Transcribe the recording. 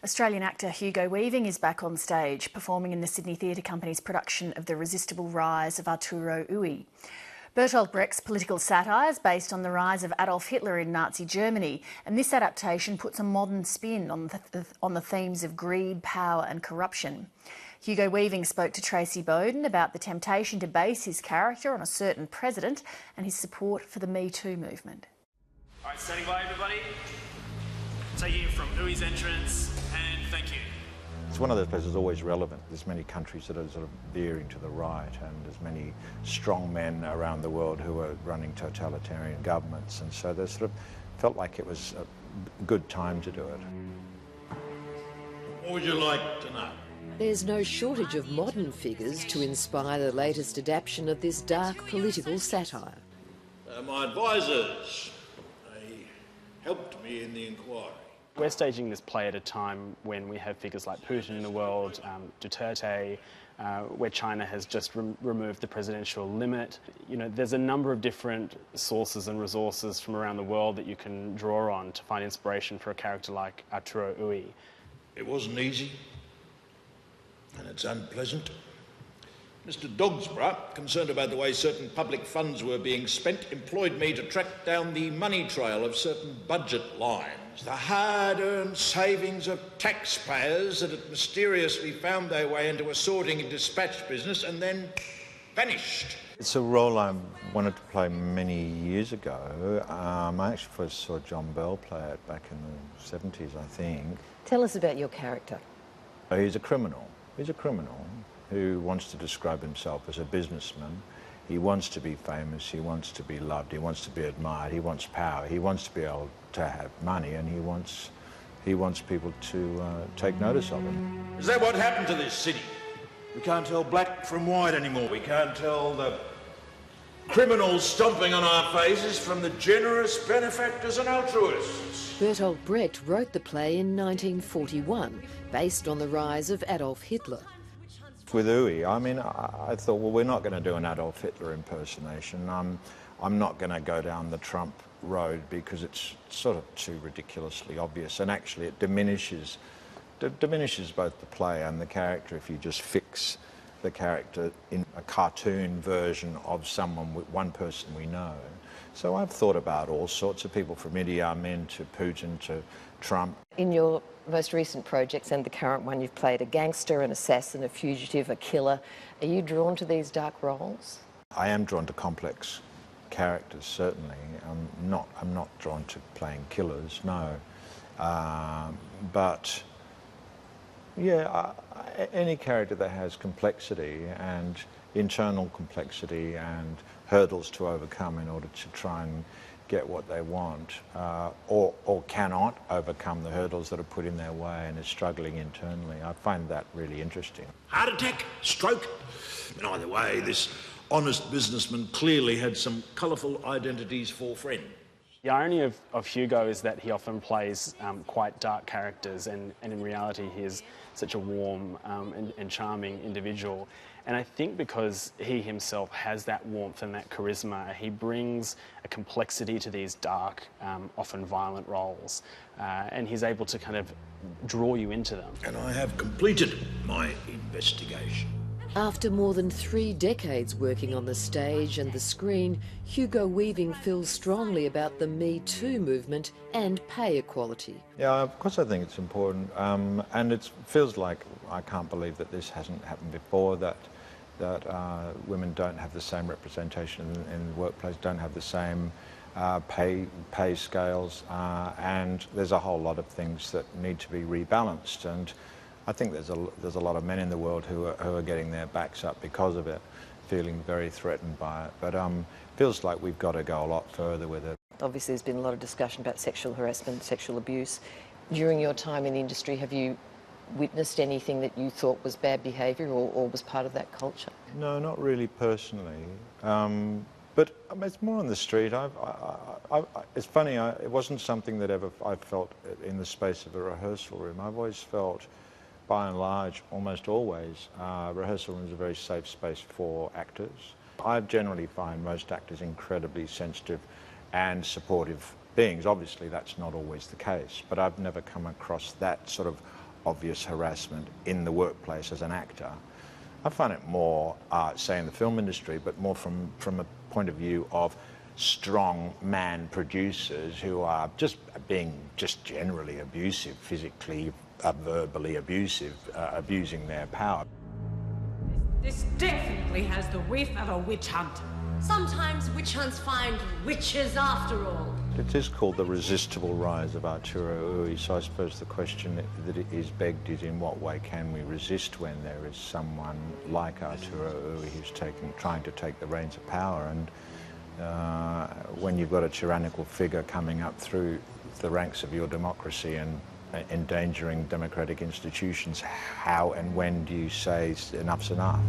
Australian actor Hugo Weaving is back on stage, performing in the Sydney Theatre Company's production of The Resistible Rise of Arturo. Bertolt Brecht's political satire is based on the rise of Adolf Hitler in Nazi Germany, and this adaptation puts a modern spin on the themes of greed, power and corruption. Hugo Weaving spoke to Tracy Bowden about the temptation to base his character on a certain president and his support for the Me Too movement. All right, standing by, everybody. Taking it from Ui's entrance, and thank you. It's one of those places always relevant. There's many countries that are sort of veering to the right, and there's many strong men around the world who are running totalitarian governments, and so they sort of felt like it was a good time to do it. What would you like to know? There's no shortage of modern figures to inspire the latest adaptation of this dark political satire. My advisors, they helped me in the inquiry. We're staging this play at a time when we have figures like Putin in the world, Duterte, where China has just removed the presidential limit. You know, there's a number of different sources and resources from around the world that you can draw on to find inspiration for a character like Arturo. It wasn't easy, and it's unpleasant. Mr. Dogsborough, concerned about the way certain public funds were being spent, employed me to track down the money trail of certain budget lines, the hard-earned savings of taxpayers that had mysteriously found their way into a sorting and dispatch business and then vanished. It's a role I wanted to play many years ago. I actually first saw John Bell play it back in the 70s, I think. Tell us about your character. He's a criminal. He's a criminal who wants to describe himself as a businessman. He wants to be famous, he wants to be loved, he wants to be admired, he wants power, he wants to be able to have money, and he wants people to take notice of him. Is that what happened to this city? We can't tell black from white anymore. We can't tell the criminals stomping on our faces from the generous benefactors and altruists. Bertolt Brecht wrote the play in 1941, based on the rise of Adolf Hitler. With Ui, I mean, I thought, well, we're not going to do an Adolf Hitler impersonation. I'm not going to go down the Trump road because it's sort of too ridiculously obvious, and actually it diminishes both the play and the character if you just fix the character in a cartoon version of one person we know. So I've thought about all sorts of people, from Idi Amin to Putin to Trump. In your most recent projects and the current one, you've played a gangster, an assassin, a fugitive, a killer. Are you drawn to these dark roles? I am drawn to complex characters, certainly. I'm not drawn to playing killers, no. But yeah, any character that has complexity and internal complexity and hurdles to overcome in order to try and get what they want, or cannot overcome the hurdles that are put in their way and is struggling internally. I find that really interesting. Heart attack, stroke. And either way, this honest businessman clearly had some colourful identities for friends. The irony of Hugo is that he often plays quite dark characters, and in reality he is such a warm and charming individual. And I think because he himself has that warmth and that charisma, he brings a complexity to these dark, often violent roles, and he's able to kind of draw you into them. And I have completed my investigation. After more than 3 decades working on the stage and the screen, Hugo Weaving feels strongly about the Me Too movement and pay equality. Yeah, of course I think it's important, and it feels like I can't believe that this hasn't happened before, that women don't have the same representation in the workplace, don't have the same pay scales, and there's a whole lot of things that need to be rebalanced. And I think there's a lot of men in the world who are getting their backs up because of it, feeling very threatened by it. But feels like we've got to go a lot further with it. Obviously there's been a lot of discussion about sexual harassment, sexual abuse. During your time in the industry, have you witnessed anything that you thought was bad behaviour or was part of that culture? No, not really personally. But I mean, it's more on the street. It's funny, it wasn't something that I felt in the space of a rehearsal room. I've always felt, by and large, almost always, rehearsal room is a very safe space for actors. I generally find most actors incredibly sensitive and supportive beings. Obviously, that's not always the case, but I've never come across that sort of obvious harassment in the workplace as an actor. I find it more, say, in the film industry, but more from a point of view of strong man producers who are just being generally abusive, physically, verbally abusive, abusing their power. This definitely has the whiff of a witch hunt. Sometimes witch hunts find witches after all. It is called The Resistible Rise of Arturo Ui, so I suppose the question that is begged is in what way can we resist when there is someone like Arturo Ui who's trying to take the reins of power, and when you've got a tyrannical figure coming up through the ranks of your democracy and endangering democratic institutions, how and when do you say enough's enough?